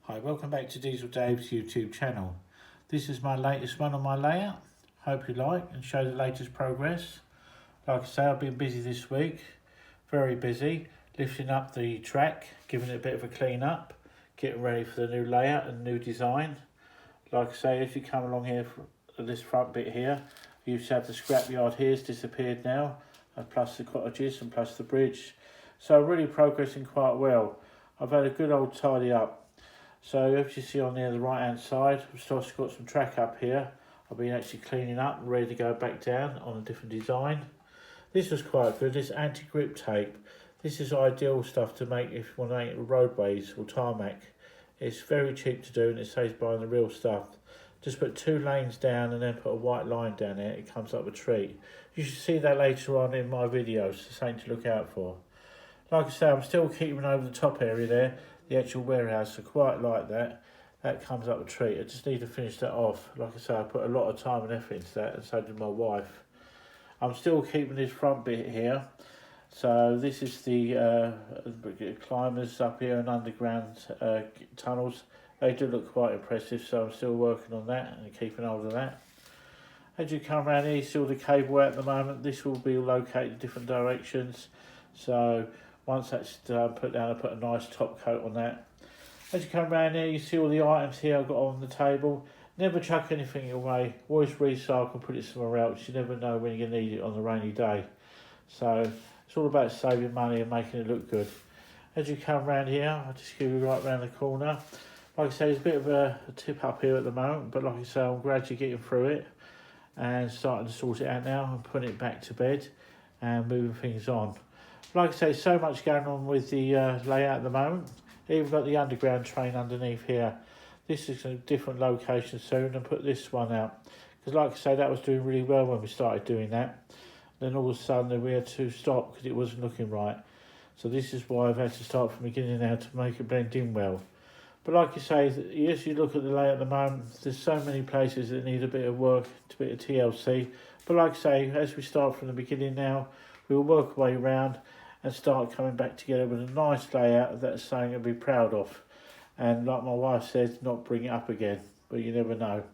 Hi, welcome back to Diesel Dave's YouTube channel. This is my latest one on my layout. Hope you like and show the latest progress. Like I say, I've been busy this week, very busy, lifting up the track, giving it a bit of a clean up, getting ready for the new layout and new design. Like I say, as you come along here, this front bit here, you used to have the scrapyard here, it's disappeared now, plus the cottages and plus the bridge. So really progressing quite well. I've had a good old tidy up. So as you see on there, the right hand side, I've still got some track up here. I've been actually cleaning up and ready to go back down on a different design. This was quite good, this anti-grip tape. This is ideal stuff to make if you want to make roadways or tarmac. It's very cheap to do and it saves buying the real stuff. Just put 2 lanes down and then put a white line down there, it comes up a treat. You should see that later on in my videos, it's something to look out for. Like I say, I'm still keeping over the top area there, the actual warehouse, so quite like that. That comes up a treat. I just need to finish that off. Like I say, I put a lot of time and effort into that, and so did my wife. I'm still keeping this front bit here. So this is the climbers up here and underground tunnels. They do look quite impressive, so I'm still working on that and keeping hold of that. As you come around here, you see all the cable out at the moment. This will be located in different directions. So once that's put down, I put a nice top coat on that. As you come around here, you see all the items here I've got on the table. Never chuck anything away. Always recycle and put it somewhere else. You never know when you're going to need it on a rainy day. So it's all about saving money and making it look good. As you come around here, I'll just give you right round the corner. Like I say, there's a bit of a tip up here at the moment, but like I say, I'm gradually getting through it and starting to sort it out now and putting it back to bed and moving things on. Like I say, so much going on with the layout at the moment. Even got the underground train underneath here. This is a different location soon, and put this one out. Because like I say, that was doing really well when we started doing that. Then all of a sudden we had to stop because it wasn't looking right. So this is why I've had to start from the beginning now to make it blend in well. But like you say, yes, you look at the layout at the moment, there's so many places that need a bit of work, a bit of TLC. But like I say, as we start from the beginning now, we'll work our way around and start coming back together with a nice layout that's something to be proud of. And like my wife says, not bring it up again, but you never know.